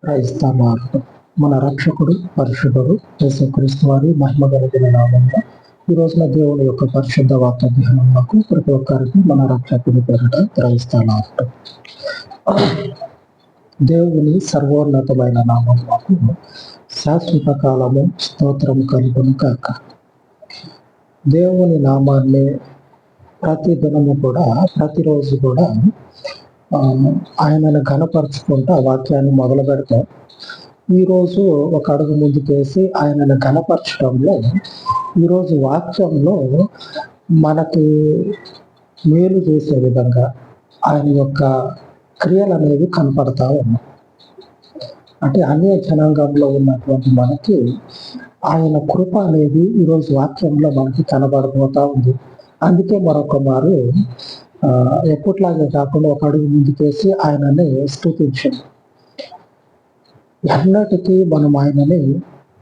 క్రైస్తవార్త మన రక్షకుడు పరిశుద్ధుడు యేసుక్రీస్తు వారి మహిమ కలిగిన నామంలో ఈ రోజున దేవుని యొక్క పరిశుద్ధ వార్త ధ్యానంలో ప్రతి ఒక్కరికి మన రక్షకుడి పేరిట క్రైస్తవార్త. దేవుని సర్వోన్నతమైన నామములకు శాశ్వత కాలము స్తోత్రం కలుగును కాక. దేవుని నామాన్ని ప్రతి దినము కూడా ప్రతిరోజు కూడా ఆయనను ఘనపరుచుకుంటూ ఆ వాక్యాన్ని మొదలు పెడతాం. ఈరోజు ఒక అడుగు ముందుకేసి ఆయనను ఘనపరచడంలో ఈరోజు వాక్యంలో మనకి మేలు చేసే విధంగా ఆయన యొక్క క్రియలు అనేవి కనపడతా ఉన్నాయి. అంటే అన్య జనాంగంలో ఉన్నటువంటి మనకి ఆయన కృప అనేది ఈరోజు వాక్యంలో మనకి కనబడబోతా ఉంది. అందుకే మరొక మారు ఎప్పట్లాగే కాకుండా ఒక అడుగు ముందుకేసి ఆయనని స్తుతించండి. ఎన్నటికీ మనం ఆయనని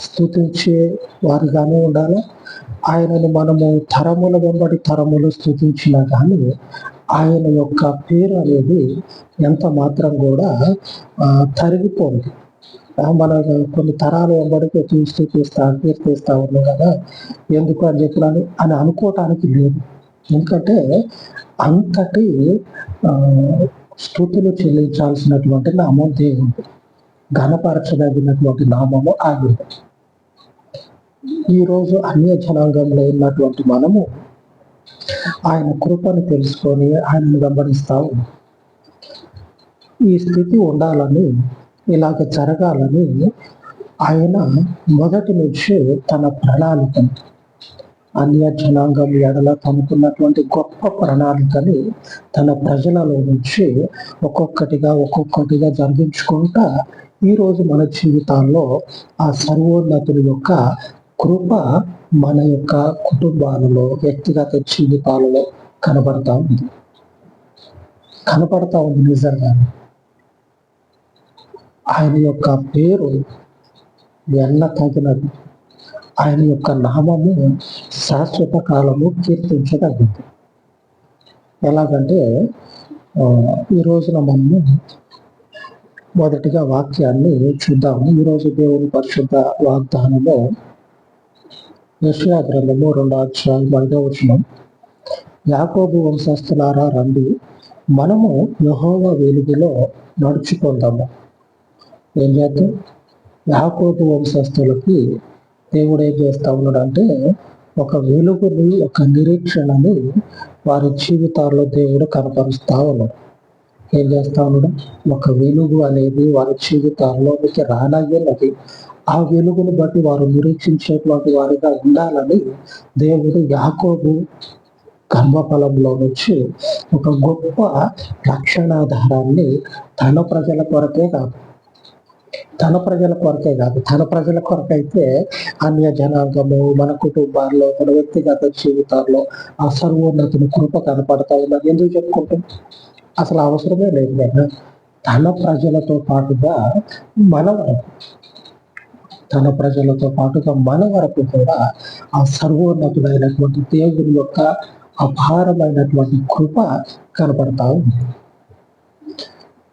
స్తుతించే వారిగానే ఉండాలి. ఆయనని మనము తరముల వెంబడి తరములు స్తుతించినా కానీ ఆయన యొక్క పేరు అనేది ఎంత మాత్రం కూడా తరిగిపోయింది. మన కొన్ని తరాల వెంబడికి కీర్తిస్తా ఉన్నాం కదా, ఎందుకు అని చెప్పినాను అని అనుకోవటానికి లేదు. ఎందుకంటే అంతటి స్తుతులు చెల్లించాల్సినటువంటి నామం దేవుడు, ఘనపరచదగినటువంటి నామము ఆయన. ఈరోజు అన్య జనాంగంలో ఉన్నటువంటి మనము ఆయన కృపను తెలుసుకొని ఆయనను వెంబడిస్తా ఉన్నాం. ఈ స్థితి ఉండాలని, ఇలాగ జరగాలని ఆయన మొదటి నుంచి తన ప్రణాళికను, అన్య జనాంగం ఎడల తనకున్నటువంటి గొప్ప ప్రణాళికని తన ప్రజలలో నుంచి ఒక్కొక్కటిగా జరిగించుకుంటా ఈరోజు మన జీవితాల్లో ఆ సర్వోన్నతుని యొక్క కృప మన యొక్క కుటుంబాలలో, వ్యక్తిగత జీవితాలలో కనబడతా ఉంది నిజంగా. ఆయన యొక్క పేరు ఎన్న తగినది, ఆయన యొక్క నామము శాశ్వత కాలము కీర్తించదగింది. ఎలాగంటే ఈ రోజున మనము మొదటిగా వాక్యాన్ని చూద్దాము. ఈరోజు దేవుని పరిశుద్ధ వాగ్దానము యెషయా గ్రంథము 2:5 యాకోబు వంశస్థులారా రండి, మనము యెహోవా వెలుగులో నడుచుకుందాము. ఏం చేద్దాం? యాకోబు వంశస్థులకి దేవుడు ఏం చేస్తా ఉన్నాడంటే ఒక వెలుగుని, ఒక నిరీక్షణని వారి జీవితాల్లో దేవుడు కనపరుస్తా ఉన్నాడు. ఏం చేస్తా ఉన్నాడు? ఒక వెలుగు అనేది వారి జీవితాల్లోకి రానయ్యేది. ఆ వెలుగును బట్టి వారు నిరీక్షించేటువంటి వారిగా ఉండాలని దేవుడు యాకోబు గర్భఫలంలో నుంచి ఒక గొప్ప రక్షణాధారాన్ని తన ప్రజల కొరకే కాదు, తన ప్రజల కొరకైతే అన్య జనాంగము, మన కుటుంబాల్లో, మన వ్యక్తిగత జీవితాల్లో ఆ సర్వోన్నతుని కృప కనపడతా ఉన్నది. ఎందుకు చెప్పుకుంటాం? అసలు అవసరమే లేదు కదా. తన ప్రజలతో పాటుగా మన వరకు కూడా ఆ సర్వోన్నతుడైనటువంటి దేవుని యొక్క అపారమైనటువంటి కృప కనపడతా ఉంది.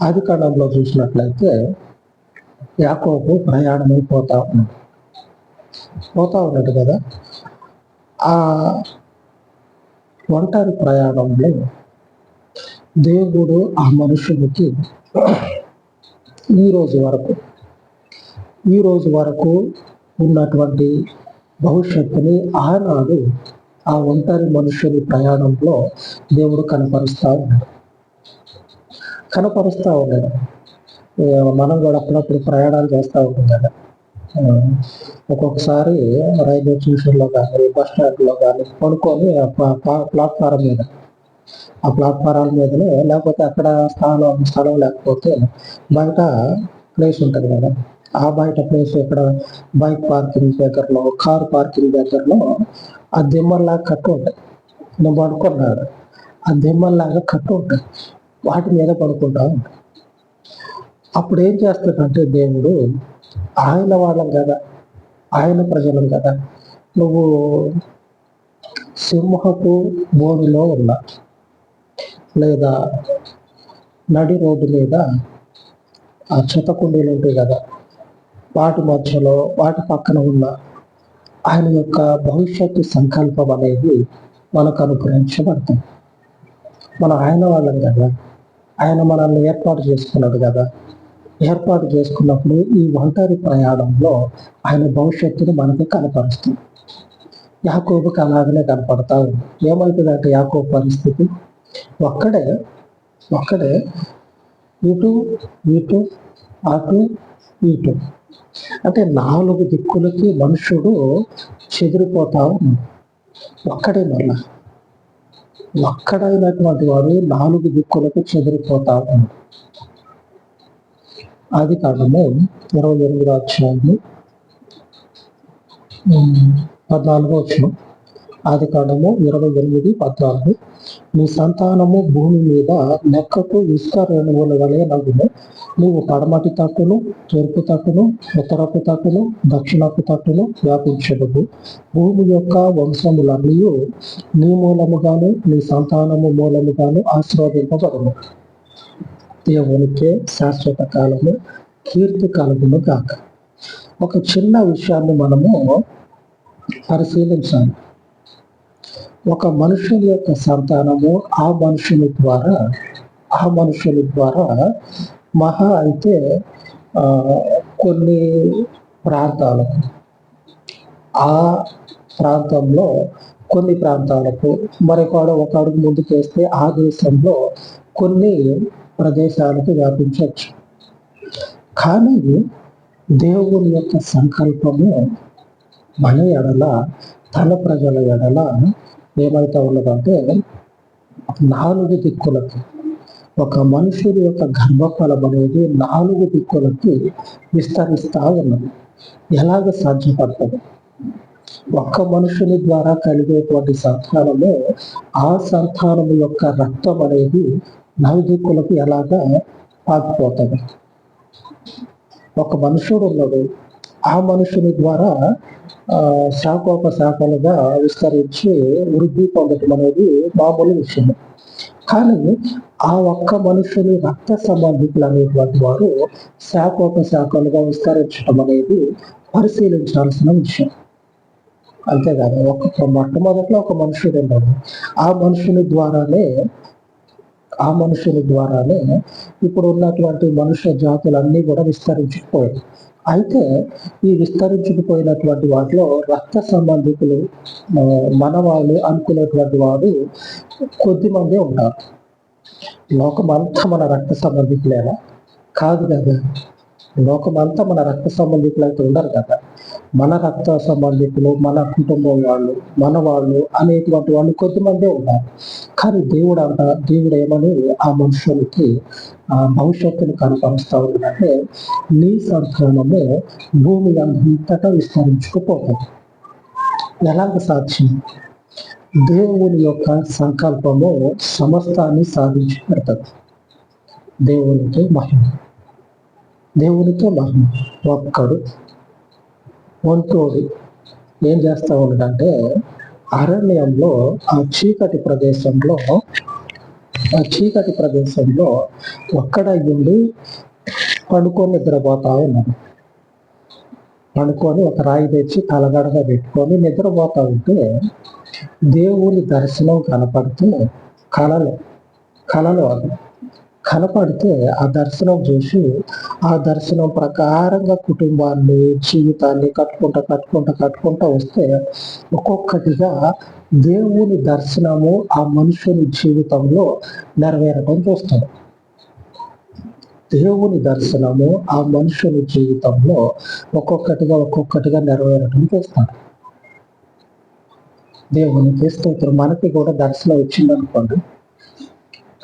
ఆది కాండంలో చూసినట్లయితే యాకోబు ప్రయాణమైపోతా ఉన్నాడు కదా. ఆ ఒంటరి ప్రయాణంలో దేవుడు ఆ మనుషునికి ఈ రోజు వరకు ఉన్నటువంటి భవిష్యత్తుని ఆనాడు ఆ ఒంటరి మనుషుని ప్రయాణంలో దేవుడు కనపరుస్తా ఉన్నాడు. మనం కూడా అప్పుడప్పుడు ప్రయాణాలు చేస్తూ ఉంటాం కదా. ఒక్కొక్కసారి రైల్వే స్టేషన్లో కానీ, బస్ స్టాండ్లో కానీ పడుకొని ప్లాట్ఫారం మీదనే, లేకపోతే అక్కడ స్థలం లేకపోతే బయట ప్లేస్ ఉంటుంది కదా, ఆ బయట ప్లేస్ ఇక్కడ బైక్ పార్కింగ్ దగ్గరలో, కార్ పార్కింగ్ దగ్గరలో ఆ దిమ్మల్లాగా కట్టు ఉంటాయి. నేను పడుకున్నాడు, ఆ దిమ్మల్లాగా కట్టు ఉంటాయి, వాటి మీద పడుకుంటా ఉంటాయి. అప్పుడు ఏం చేస్తాడంటే దేవుడు, ఆయన వాళ్ళం కదా, ఆయన ప్రజలం కదా, నువ్వు సింహపు బోనులో ఉన్నా లేదా నడి రోడ్డు మీద ఆ చెత్త కుండీలు ఉంటాయి కదా, వాటి మధ్యలో వాటి పక్కన ఉన్న ఆయన యొక్క భవిష్యత్తు సంకల్పం అనేది మనకు అనుగ్రహించబడుతుంది. మనం ఆయన వాళ్ళం కదా, ఆయన మనల్ని ఏర్పాటు చేసుకున్నాడు కదా. ఏర్పాటు చేసుకున్నప్పుడు ఈ ఒంటరి ప్రయాణంలో ఆయన భవిష్యత్తును మనకి కనపరుస్తుంది. యాకోబుకి అలాగనే కనపడతా ఉంది. ఏమవుతుందంటే యాకోబు పరిస్థితి ఒక్కడే ఒక్కడే ఇటు ఇటు అటు ఇటు, అంటే 4 దిక్కులకి మనుషుడు చెదిరిపోతా ఉన్నాడు. ఒక్కడే మళ్ళా ఒక్కడైనటువంటి వాడు 4 దిక్కులకు చెదిరిపోతా ఉన్నాడు. ఆది కాండము 28వ అధ్యాయము 14వ వచనం. ఆది కాండము 28:14. నీ సంతానము భూమి మీద లెక్కకు ఇసుక రేణువుల వలె నగును. నీవు పడమటి తట్టును, తూర్పు తట్టును, ఉత్తరపు తట్టును, దక్షిణపు తట్టును వ్యాపించదు. భూమి యొక్క వంశములన్నీ నీ మూలముగాను నీ సంతానము మూలముగాను ఆశీర్వదింపబడును. దేవునికే శాశ్వత కాలము కీర్తి కలుగును గాక. ఒక చిన్న విషయాన్ని మనము పరిశీలించాలి. ఒక మనుషుని యొక్క సంతానము ఆ మనుషుని ద్వారా మహా అయితే కొన్ని ప్రాంతాలకు, ఆ ప్రాంతంలో కొన్ని ప్రాంతాలకు ఒక అడుగు ముందుకేస్తే ఆ దేశంలో కొన్ని ప్రదేశాలకు వ్యాపించవచ్చు. కానీ దేవుని యొక్క సంకల్పము మన ఎడల, తన ప్రజల ఎడల ఏమైతే ఉన్నదంటే 4 దిక్కులకి, ఒక మనుషుడి యొక్క గర్భఫలం అనేది 4 దిక్కులకి విస్తరిస్తా ఉన్నది. ఎలాగ సాధ్యపడుతుంది? ఒక్క మనుషుని ద్వారా కలిగేటువంటి సంతానము, ఆ సంతానము యొక్క రక్తం అనేది 4 దిక్కులకు ఎలాగా పాకిపోతుంది? ఒక మనుషుడు ఉన్నాడు, ఆ మనుషుని ద్వారా శాఖోపశాఖలుగా విస్తరించి వృద్ధి పొందటం అనేది మామూలు విషయం. కానీ ఆ ఒక్క మనుషుని రక్త సంబంధికులు అనేటువంటి వారు శాఖోపశాఖలుగా విస్తరించడం అనేది పరిశీలించాల్సిన విషయం. అంతేకాదు, మొట్టమొదట్లో ఒక మనుషుడు ఉన్నాడు, ఆ మనుషుని ద్వారానే ఇప్పుడు ఉన్నటువంటి మనుష్య జాతులన్నీ కూడా విస్తరించుకుపోయాయి. అయితే ఈ విస్తరించుకుపోయినటువంటి వాటిలో రక్త సంబంధికులు, మనవాళ్ళు అనుకునేటువంటి వాడు కొద్దిమందే ఉంటారు. లోకమంతా మన రక్త సంబంధికులేనా? కాదు కదా. లోకమంతా మన రక్త సంబంధికులు అయితే ఉండరు కదా. మన రక్త సంబంధికులు, మన కుటుంబం వాళ్ళు, మన వాళ్ళు అనేటువంటి వాళ్ళు కొద్దిమందే ఉంటారు. కానీ దేవుడు ఏమని ఆ మనుషులకి ఆ భవిష్యత్తును కనపరుస్తా ఉన్నాడంటే, నీ సంతానము భూమి అంతటా విస్తరించుకుపోతుంది. ఎలాగ సాధ్యం? దేవుని యొక్క సంకల్పము సమస్తాన్ని సాధించి పెడతాడు. దేవునికే మహిమ. ఒక్కడు వంటోడు ఏం చేస్తా ఉన్నాడంటే, అరణ్యంలో ఆ చీకటి ప్రదేశంలో ఒక్కడయ్యుండి పడుకొని నిద్రపోతా ఉన్నాడు. పడుకొని ఒక రాయి తెచ్చి తలగడగా పెట్టుకొని నిద్రపోతా ఉంటే దేవుని దర్శనం కనపడుతూ కలలో అది కనపడితే ఆ దర్శనం చూసి, ఆ దర్శనం ప్రకారంగా కుటుంబాన్ని, జీవితాన్ని కట్టుకుంటా వస్తే ఒక్కొక్కటిగా దేవుని దర్శనము ఆ మనుషుని జీవితంలో నెరవేరటం చూస్తాడు. దేవుని దర్శనము ఆ మనుషుని జీవితంలో ఒక్కొక్కటిగా నెరవేరటం చూస్తాడు. దేవునికి స్తోత్రం. మనకి కూడా దర్శనం వచ్చిందనుకోండి,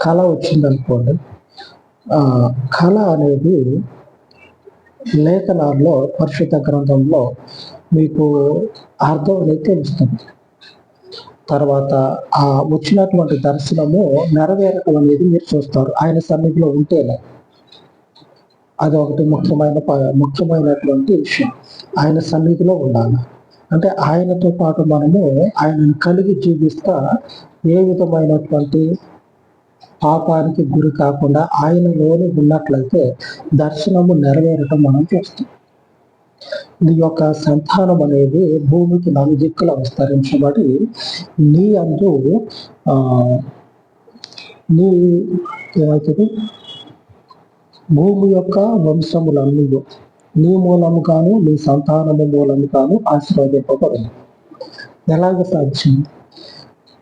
కళ వచ్చిందనుకోండి, కళ అనేది లేఖనాల్లో, పరిశుద్ధ గ్రంథంలో మీకు అర్థం అనేది తెలుస్తుంది. తర్వాత ఆ వచ్చినటువంటి దర్శనము నెరవేరటం అనేది మీరు చూస్తారు ఆయన సన్నిధిలో ఉంటేనే. అది ఒకటి ముఖ్యమైనటువంటి విషయం. ఆయన సన్నిధిలో ఉండాలి. అంటే ఆయనతో పాటు మనము ఆయనను కలిగి జీవిస్తా ఏ విధమైనటువంటి పాపానికి గురి కాకుండా ఆయనలోనే ఉన్నట్లయితే దర్శనము నెరవేరటం మనం చూస్తాం. నీ యొక్క సంతానం అనేది భూమికి నలుదిక్కులా విస్తరించబడి నీ అందు నీ ఏమవుతుంది, భూమి యొక్క వంశములన్నీ నీ మూలముగాను నీ సంతానము మూలముగాను ఆశీర్వదింపబడింది. ఎలాగ సాధ్యం?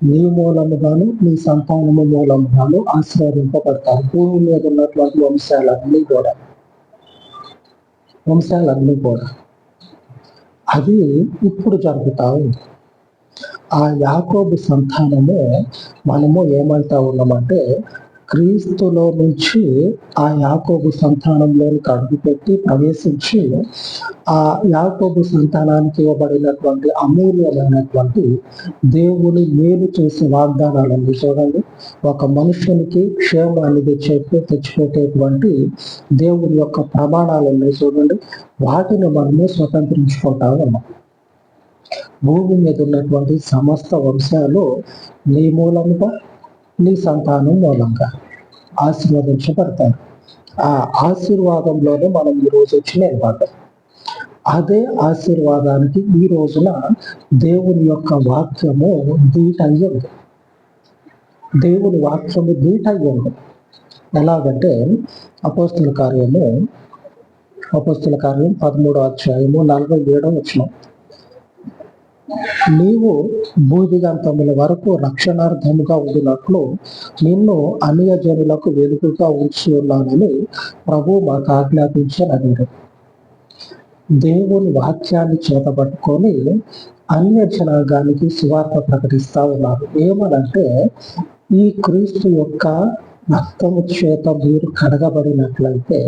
నీ మూలముగాను నీ సంతానము మూలముగాను ఆశీర్వదింపబడతారు. భూమి మీద ఉన్నటువంటి వంశాలన్నీ కూడా అది ఇప్పుడు జరుగుతా ఉంది. ఆ యాకోబు సంతానము మనము ఏమంటా ఉన్నామంటే, క్రీస్తులో నుంచి ఆ యాకోబు సంతానంలోనికి అడుగుపెట్టి ప్రవేశించి ఆ యాకోబు సంతానానికి ఇవ్వబడినటువంటి అమూల్యమైనటువంటి దేవుని మేలు చేసే వాగ్దానాలన్నీ చూడండి. ఒక మనుషునికి క్షేమాన్ని తెచ్చిపెట్టేటువంటి దేవుని యొక్క ప్రమాణాలన్నీ చూడండి. వాటిని మనము స్వతంత్రించుకుంటా ఉన్నాం. భూమి మీద ఉన్నటువంటి సమస్త వంశాలు నీ మూలంగా నీ సంతానం మూలంగా ఆశీర్వదించబడతారు. ఆ ఆశీర్వాదంలోనే మనం ఈరోజు వచ్చి నిలబడ్డాం. అదే ఆశీర్వాదానికి ఈ రోజున దేవుని యొక్క వాక్యము దీటయ్యింది. దేవుని వాక్యము దీటయ్యింది. ఎలాగంటే అపోస్తుల కార్యం 13వ అధ్యాయము 47వ వచనం, నీవు భూదిగంతముల వరకు రక్షణార్థముగా ఉండినట్లు నిన్ను అన్యజనులకు వెలుగుగా ఉంచి ఉన్నానని ప్రభు మాకు ఆజ్ఞాపించనన్నారు. దేవుని వాక్యాన్ని చేతబట్టుకొని అన్య జనాంగానికి సువార్త ప్రకటిస్తా ఉన్నారు. ఏమనంటే, ఈ క్రీస్తు యొక్క రక్తము చేత మీరు కడగబడినట్లయితే,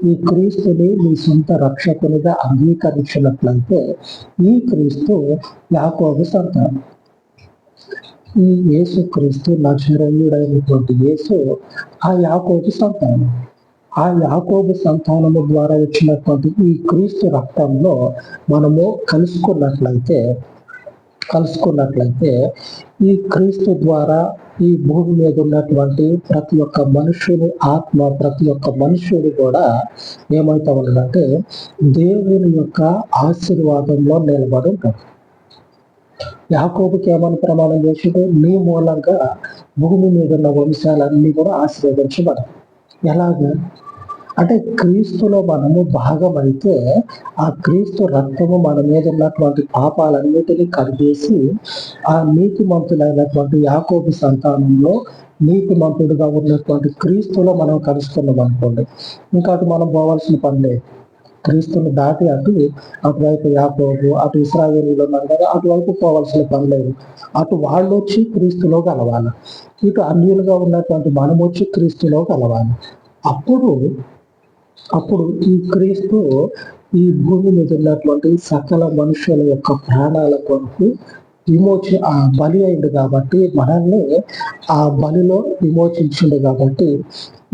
ఈ క్రీస్తుని మీ సొంత రక్షకునిగా అంగీకరించినట్లయితే, ఈ క్రీస్తు యాకోబు సంతానం. ఈ యేసు క్రీస్తు నజరేయుడైనటువంటి యేసు ఆ యాకోబు సంతానం. ఆ యాకోబు సంతానము ద్వారా వచ్చినటువంటి ఈ క్రీస్తు రక్తంలో మనము కలుసుకున్నట్లయితే ఈ క్రీస్తు ద్వారా ఈ భూమి మీద ఉన్నటువంటి ప్రతి ఒక్క మనుషుని ఆత్మ, ప్రతి ఒక్క మనుషుడు కూడా ఏమైతా ఉన్నదంటే దేవుని యొక్క ఆశీర్వాదంలో నిలబడి ఉంటాడు. యాకోబుకి ఏమని ప్రమాణం చేసిండు? నీ మూలంగా భూమి మీద ఉన్న వంశాలన్నీ కూడా ఆశీర్వదించబడతాయి. ఎలాగా అంటే, క్రీస్తులో మనము భాగమైతే ఆ క్రీస్తు రక్తము మన మీద ఉన్నటువంటి పాపాలన్నిటినీ కడిగేసి ఆ నీతిమంతులైనటువంటి యాకోబు సంతానంలో నీతిమంతుడుగా ఉన్నటువంటి క్రీస్తులో మనం కలుస్తున్నాం అనుకోండి. ఇంకా అటు మనం పోవాల్సిన పని లేదు. క్రీస్తుని దాటి అటువైపు యాకోబు, అటు ఇశ్రాయేలీయులు ఉన్నారు కదా, అటువైపు పోవాల్సిన పని లేదు. అటు వాళ్ళు వచ్చి క్రీస్తులో కలవాలి, ఇటు అన్యులుగా ఉన్నటువంటి మనం వచ్చి క్రీస్తులో కలవాలి. అప్పుడు ఈ క్రీస్తు ఈ భూమి మీద ఉన్నటువంటి సకల మనుషుల యొక్క ప్రాణాల కొరకు బలి అయింది కాబట్టి, మనల్ని ఆ బలిలో విమోచించింది కాబట్టి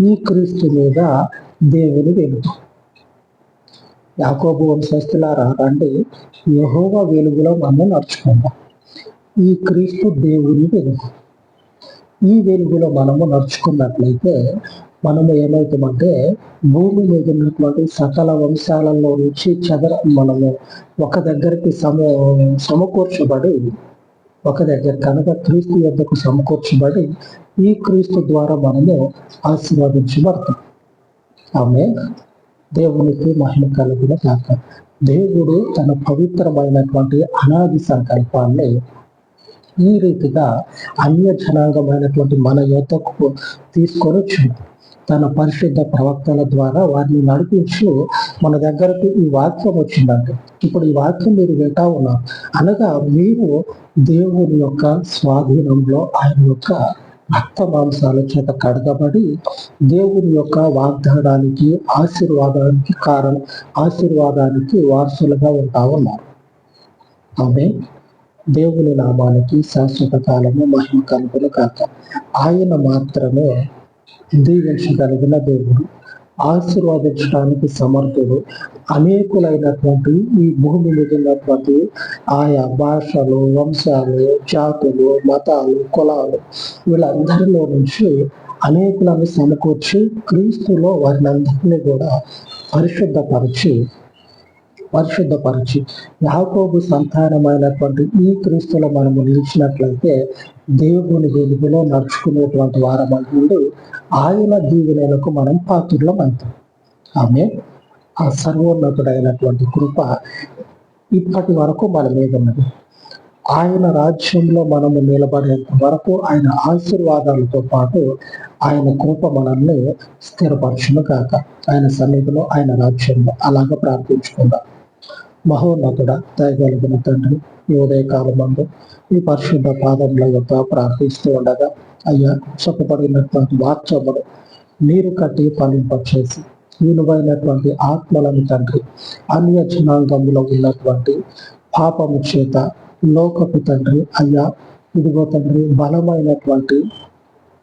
ఈ క్రీస్తు మీద దేవుని వెలుగు. యాకోబు వంశస్థులారా రండి, యెహోవా వెలుగులో మనం నడుచుకుందాం. ఈ క్రీస్తు దేవుని వెలుగు. ఈ వెలుగులో మనము నడుచుకున్నట్లయితే మనము ఏమవుతామంటే, భూమి మీద ఉన్నటువంటి సకల వంశాలలో నుంచి మనము ఒక దగ్గరికి సమకూర్చబడి ఒక దగ్గర కనుక క్రీస్తు యొద్దకు సమకూర్చబడి ఈ క్రీస్తు ద్వారా మనము ఆశీర్వదించబడతాం. ఆమె దేవునికి మహిమ కలుగున గాక. దేవుడు తన పవిత్రమైనటువంటి అనాది సంకల్పాన్ని ఈ రీతిగా అన్య జనాంగమైనటువంటి మన యొద్దకు తీసుకొని వచ్చింది. తన పరిశుద్ధ ప్రవక్తల ద్వారా వారిని నడిపించు మన దగ్గరకు ఈ వాక్యం వచ్చిందంటే, ఇప్పుడు ఈ వాక్యం మీరు వింటా ఉన్నారు అనగా మీరు దేవుని యొక్క స్వాధీనంలో ఆయన యొక్క రక్త మాంసాల చేత కడగబడి దేవుని యొక్క వాగ్దానానికి ఆశీర్వాదానికి వారసులుగా ఉంటా ఉన్నారు. ఆమె దేవుని నామానికి శాశ్వత కాలము మహిమ కలుగును కాక. ఆయన మాత్రమే దీవించగలిగిన దేవుడు, ఆశీర్వదించడానికి సమర్థుడు. అనేకులైనటువంటి ఈ భూమి మీద ఉన్నటువంటి ఆయా భాషలు, వంశాలు, జాతులు, మతాలు, కులాలు వీళ్ళందరిలో నుంచి అనేకులను సమకూర్చి క్రీస్తులో వారిని అందరినీ కూడా పరిశుద్ధపరిచి యాకోబు సంతానమైనటువంటి ఈ క్రీస్తులో మనము నిలిచినట్లయితే దేవుని వెలుగులో నడుచుకునేటువంటి వారమై ఉండి ఆయన దీవెనలకు మనం పాత్రులం అవుతాం. ఆమె ఆ సర్వోన్నతుడైనటువంటి కృప ఇప్పటి వరకు మన మీద ఉన్నది. ఆయన రాజ్యంలో మనము నిలబడేంత వరకు ఆయన ఆశీర్వాదాలతో పాటు ఆయన కృప మనల్ని స్థిరపరచును కాక. ఆయన సన్నిధిలో ఆయన రాజ్యంలో అలాగ ప్రార్థించుకుందాం. మహోన్నతుడ దయగలిగిన తండ్రి, ఈ ఉదయకాలమందు ఈ పరిశుద్ధ పాదముల యొక్క ప్రార్థిస్తూ ఉండగా అయ్యా చెప్పబడినటువంటి వాక్యమును నీరు కట్టి ఫలింపచేసి విలువైనటువంటి ఆత్మలను తండ్రి అన్య జనాంగంలో ఉన్నటువంటి పాపము చేత లోకపు తండ్రి అయ్యా ఇదిగో తండ్రి బలమైనటువంటి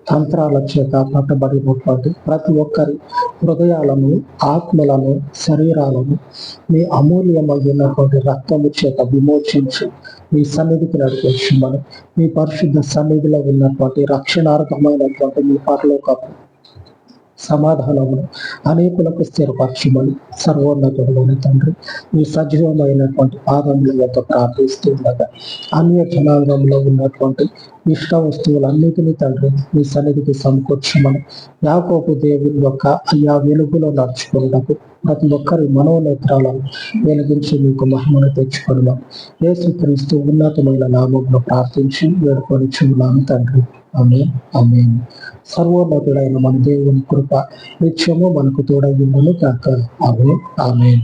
తంత్రాల చేత పట్టబడినటువంటి ప్రతి ఒక్కరి హృదయాలను, ఆత్మలను, శరీరాలను మీ అమూల్యమైనటువంటి రక్తము చేత విమోచించి మీ సన్నిధికి నడిపించమని, మీ పరిశుద్ధ సన్నిధిలో ఉన్నటువంటి రక్షణార్థమైనటువంటి మీ పరలోకపు సమాధానమును అనేకులకు స్థిరపరచమని సర్వోన్నతుడైన తండ్రి మీ సజీవమైనటువంటి పాదముల యొక్క ప్రార్థిస్తూ ఉండగా అన్య జనాంగంలో ఉన్నటువంటి ఇష్ట వస్తువులన్నిటినీ తండ్రి మీ సన్నిధికి సమకూర్చమని యాకోబు దేవుని యొక్క అయ్యా వెలుగులో నడుచుకున్నప్పుడు ప్రతి ఒక్కరి మనోనేత్రాలను వెలిగించి మీకు మహిమను తెచ్చుకున్నాం. యేసుక్రీస్తు ఉన్నతమైన నామమును ప్రార్థించి వేడుకొని చూడాను తండ్రి. ఆమేన్, ఆమేన్. సర్వోన్నతుడైన మన దేవుని కృప నిత్యము మనకు తోడైందని కాక. ఆమేన్, ఆమేన్.